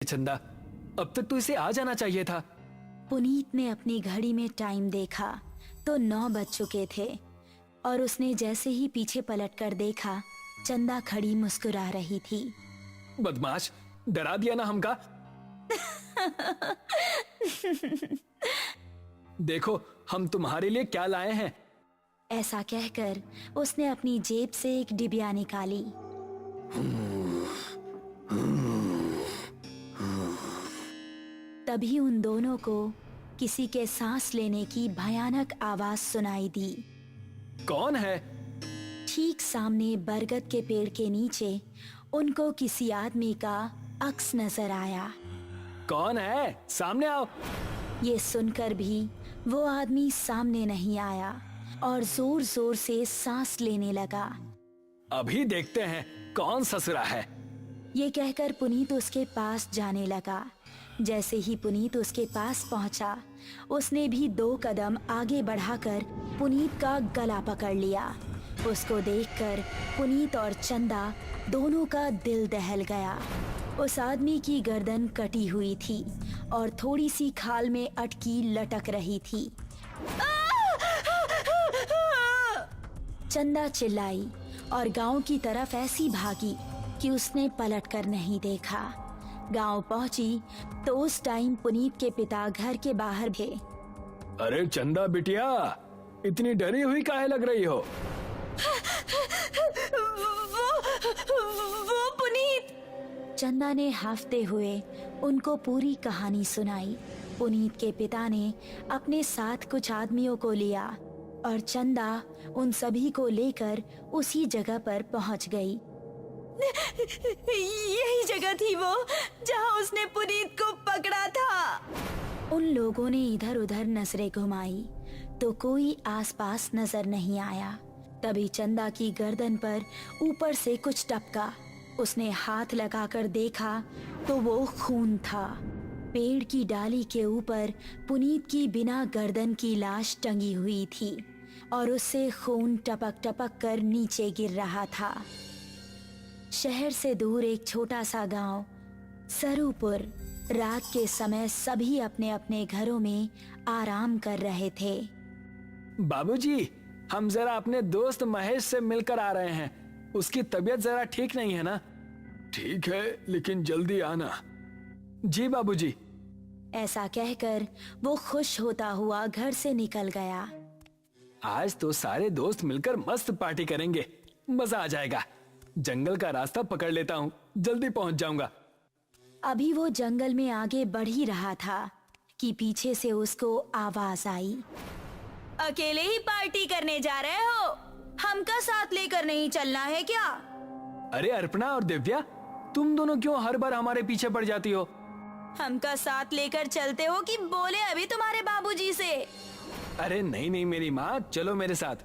चंदा, अब तक तो इसे आ जाना चाहिए था। पुनीत ने अपनी घड़ी में टाइम देखा तो 9 बज चुके थे और उसने जैसे ही पीछे पलटकर देखा, चंदा खड़ी मुस्कुरा रही थी। बदमाश, डरा दिया ना हमका। देखो हम तुम्हारे लिए क्या लाए हैं। ऐसा कहकर उसने अपनी जेब से एक डिबिया निकाली। तभी उन दोनों को किसी के सांस लेने की भयानक आवाज सुनाई दी। कौन है? ठीक सामने बरगद के पेड़ के नीचे उनको किसी आदमी का अक्स नजर आया। कौन है? सामने आओ। ये सुनकर भी वो आदमी सामने नहीं आया और जोर जोर से सांस लेने लगा। अभी देखते हैं कौन ससुरा है। ये कहकर पुनीत उसके पास जाने लगा। जैसे ही पुनीत उसके पास पहुंचा, उसने भी 2 कदम आगे बढ़ाकर पुनीत का गला पकड़ लिया। उसको देखकर पुनीत और चंदा दोनों का दिल दहल गया। उस आदमी की गर्दन कटी हुई थी और थोड़ी सी खाल में अटकी लटक रही थी। चंदा चिल्लाई और गांव की तरफ ऐसी भागी कि उसने पलटकर नहीं देखा। गांव पहुंची तो उस टाइम पुनीत के पिता घर के बाहर थे। अरे चंदा बिटिया, इतनी डरी हुई काहे लग रही हो? वो पुनीत। चंदा ने हाफते हुए उनको पूरी कहानी सुनाई। पुनीत के पिता ने अपने साथ कुछ आदमियों को लिया और चंदा उन सभी को लेकर उसी जगह पर पहुंच गई। यही जगह थी वो जहां उसने पुनीत को पकड़ा था। उन लोगों ने इधर उधर नजरें घुमाई तो कोई आसपास नजर नहीं आया। तभी चंदा की गर्दन पर ऊपर से कुछ टपका। उसने हाथ लगाकर देखा तो वो खून था। पेड़ की डाली के ऊपर पुनीत की बिना गर्दन की लाश टंगी हुई थी और उससे खून टपक टपक कर नीचे गिर रहा था। शहर से दूर एक छोटा सा गांव सरूपुर। रात के समय सभी अपने अपने घरों में आराम कर रहे थे। बाबूजी, हम जरा अपने दोस्त महेश से मिलकर आ रहे हैं। उसकी तबीयत जरा ठीक नहीं है ना? ठीक है, लेकिन जल्दी आना। जी बाबूजी। ऐसा कहकर वो खुश होता हुआ घर से निकल गया। आज तो सारे दोस्त मिलकर मस्त पार्टी करेंगे, मजा आ जाएगा। जंगल का रास्ता पकड़ लेता हूँ, जल्दी पहुँच जाऊंगा। अभी वो जंगल में आगे बढ़ ही रहा था कि पीछे से उसको आवाज आई। अकेले ही पार्टी करने जा रहे हो? हमका साथ लेकर नहीं चलना है क्या? अरे अर्पणा और दिव्या, तुम दोनों क्यों हर बार हमारे पीछे पड़ जाती हो? हमका साथ लेकर चलते हो कि बोले अभी तुम्हारे बाबूजी से? अरे नहीं नहीं मेरी माँ, चलो मेरे साथ।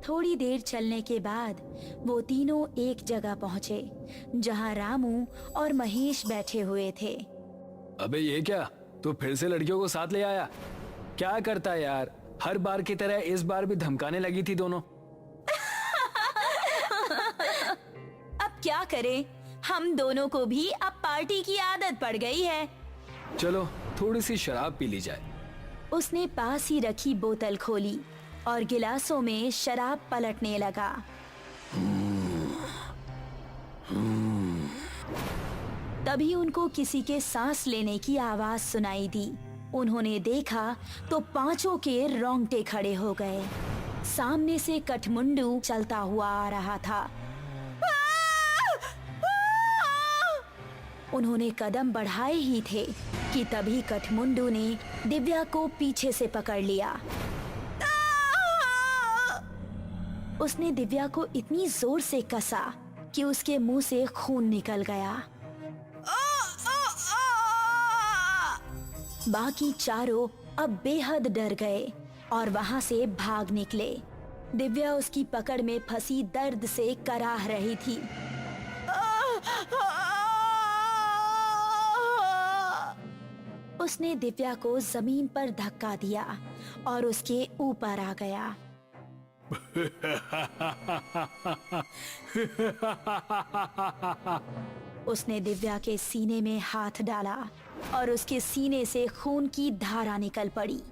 थोड़ी देर चलने के बाद वो तीनों एक जगह पहुँचे जहाँ रामू और महेश बैठे हुए थे। अबे ये क्या, तू फिर से लड़कियों को साथ ले आया? क्या करता है यार, हर बार की तरह इस बार भी धमकाने लगी थी दोनों। अब क्या करें, हम दोनों को भी अब पार्टी की आदत पड़ गई है। चलो थोड़ी सी शराब पी ली जाए। उसने पास ही रखी बोतल खोली और गिलासों में शराब पलटने लगा। तभी उनको किसी के सांस लेने की आवाज सुनाई दी। उन्होंने देखा तो पांचों के रोंगटे खड़े हो गए। सामने से कठमुंडू चलता हुआ आ रहा था। उन्होंने कदम बढ़ाए ही थे कि तभी कठमुंडू ने दिव्या को पीछे से पकड़ लिया। उसने दिव्या को इतनी जोर से कसा कि उसके मुंह से खून निकल गया। बाकी चारों अब बेहद डर गए और वहां से भाग निकले। दिव्या उसकी पकड़ में फंसी दर्द से कराह रही थी। उसने दिव्या को जमीन पर धक्का दिया और उसके ऊपर आ गया। उसने दिव्या के सीने में हाथ डाला और उसके सीने से खून की धारा निकल पड़ी।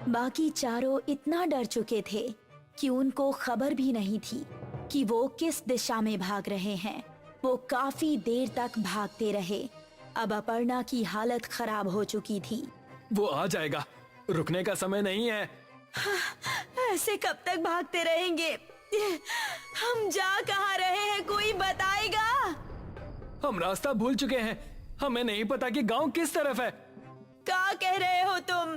बाकी चारों इतना डर चुके थे कि उनको खबर भी नहीं थी कि वो किस दिशा में भाग रहे हैं। वो काफी देर तक भागते रहे। अब अपर्णा की हालत खराब हो चुकी थी। वो आ जाएगा, रुकने का समय नहीं है। ऐसे कब तक भागते रहेंगे? हम जा कहाँ रहे हैं, कोई बताएगा? हम रास्ता भूल चुके हैं, हमें नहीं पता कि गांव किस तरफ है। क्या कह रहे हो तुम?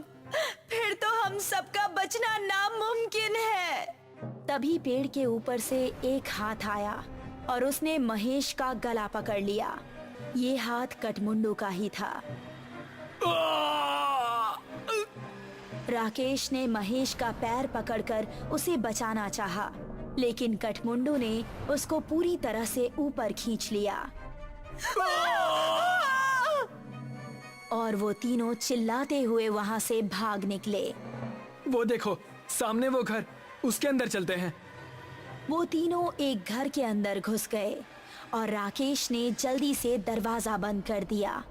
फिर तो हम सबका बचना नामुमकिन है। तभी पेड़ के ऊपर से एक हाथ आया और उसने महेश का गला पकड़ लिया। ये हाथ कठमुंडू का ही था। राकेश ने महेश का पैर पकड़कर उसे बचाना चाहा, लेकिन कठमुंडू ने उसको पूरी तरह से ऊपर खींच लिया और वो तीनों चिल्लाते हुए वहाँ से भाग निकले। वो देखो, सामने वो घर, उसके अंदर चलते हैं। वो तीनों एक घर के अंदर घुस गए और राकेश ने जल्दी से दरवाजा बंद कर दिया।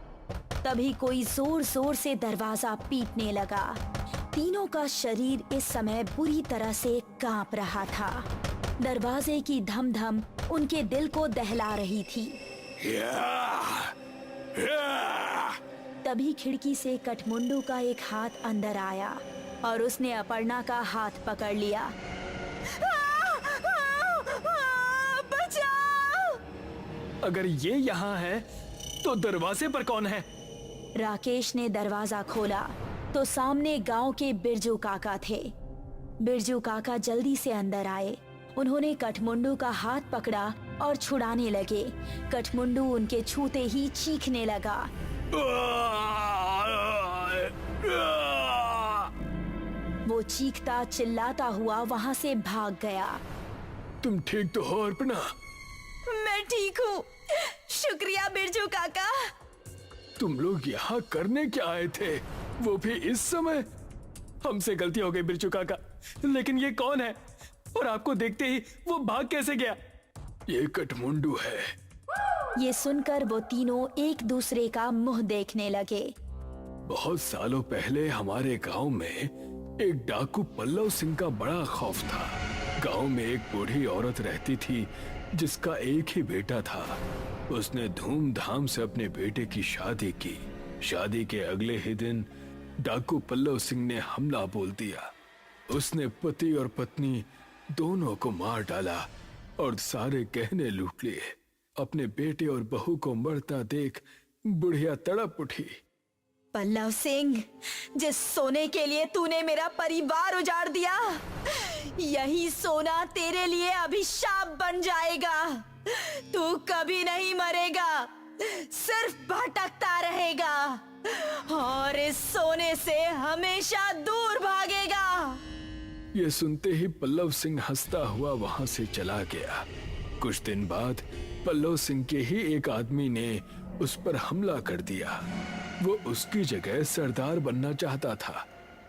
तभी कोई जोर जोर से दरवाजा पीटने लगा। तीनों का शरीर इस समय बुरी तरह से कांप रहा था। दरवाजे की धम धम उनके दिल को दहला रही थी। तभी खिड़की से कठमुंडू का एक हाथ अंदर आया और उसने अपर्णा का हाथ पकड़ लिया। बचाओ! अगर ये यहाँ है तो दरवाजे पर कौन है? राकेश ने दरवाजा खोला तो सामने गांव के बिरजू काका थे। बिरजू काका जल्दी से अंदर आए। उन्होंने कठमुंडू का हाथ पकड़ा और छुड़ाने लगे। कठमुंडू उनके छूते ही चीखने लगा। वो चीखता चिल्लाता हुआ वहाँ से भाग गया। तुम ठीक तो हो अर्पणा? मैं ठीक हूँ, शुक्रिया बिरजू काका। तुम लोग यहाँ करने क्या आए थे, वो भी इस समय? हमसे गलती हो गई बिरजू काका, लेकिन ये कौन है और आपको देखते ही वो भाग कैसे गया? ये कठमुंडू है। ये सुनकर वो तीनों एक दूसरे का मुंह देखने लगे। बहुत सालों पहले हमारे गांव में एक डाकू पल्लव सिंह का बड़ा खौफ था। गांव में एक बूढ़ी औरत रहती थी जिसका एक ही बेटा था। उसने धूमधाम से अपने बेटे की शादी की। शादी के अगले ही दिन डाकू पल्लव सिंह ने हमला बोल दिया। उसने पति और पत्नी दोनों को मार डाला और सारे गहने लूट लिए। अपने बेटे और बहू को मरता देख बुढ़िया तड़प उठी। पल्लव सिंह, जिस सोने के लिए तूने मेरा परिवार उजाड़ दिया, यही सोना तेरे लिए अभिशाप बन जाएगा। तू कभी नहीं मरेगा, सिर्फ भटकता रहेगा और इस सोने से हमेशा दूर भागेगा। ये सुनते ही पल्लव सिंह हंसता हुआ वहां से चला गया। कुछ दिन बाद पल्लव सिंह के ही एक आदमी ने उस पर हमला कर दिया। वो उसकी जगह सरदार बनना चाहता था,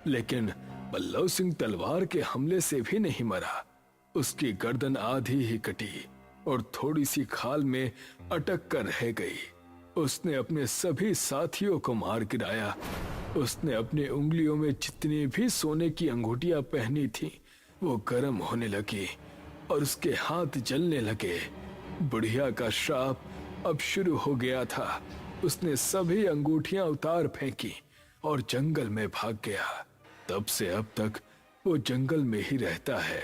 लेकिन पल्लव सिंह तलवार के हमले से भी नहीं मरा। उसकी गर्दन आधी ही कटी और थोड़ी सी खाल में अटक कर रह गई। उसने अपने सभी साथियों को मार गिराया। उसने अपने उंगलियों में जितनी भी सोने की अंगूठियां पहनी थी वो गर्म होने लगी और उसके हाथ जलने लगे। बुढ़िया का श्राप अब शुरू हो गया था। उसने सभी अंगूठियां उतार फेंकी और जंगल में भाग गया। तब से अब तक वो जंगल में ही रहता है।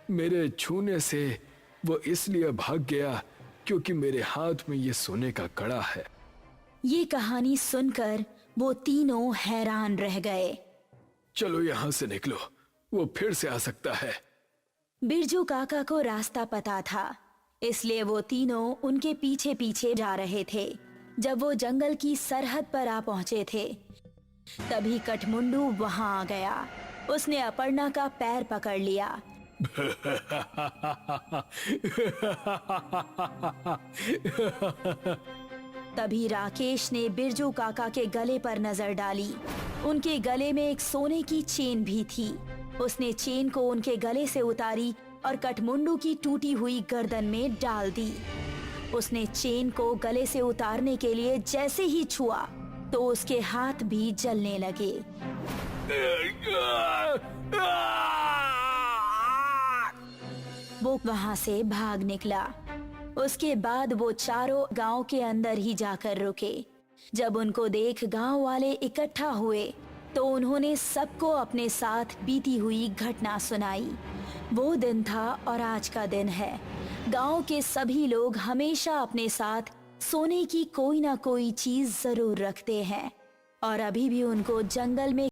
मेरे छूने से वो इसलिए भाग गया क्योंकि मेरे हाथ में ये सोने का कड़ा है। ये कहानी सुनकर वो तीनों हैरान रह गए। चलो यहाँ से निकलो, वो फिर से आ सकता है। बिरजू काका को रास्ता पता था, इसलिए वो तीनों उनके पीछे पीछे जा रहे थे। जब वो जंगल की सरहद पर आ पहुंचे थे, तभी कठमुंडू वहां आ गया। उसने अपर्णा का पैर पकड़ लिया। तभी राकेश ने बिरजू काका के गले पर नजर डाली। उनके गले में एक सोने की चेन भी थी। उसने चेन को उनके गले से उतारी और कठमुंडू की टूटी हुई गर्दन में डाल दी। उसने चेन को गले से उतारने के लिए जैसे ही छुआ तो उसके हाथ भी जलने लगे। वो वहां से भाग निकला। उसके बाद वो चारों गांव के अंदर ही जाकर रुके। जब उनको देख गांव वाले इकट्ठा हुए तो उन्होंने सबको अपने साथ बीती हुई घटना सुनाई। वो दिन था और आज का दिन है। गांव के सभी लोग हमेशा अपने साथ सोने की कोई ना कोई चीज जरूर रखते हैं और अभी भी उनको जंगल में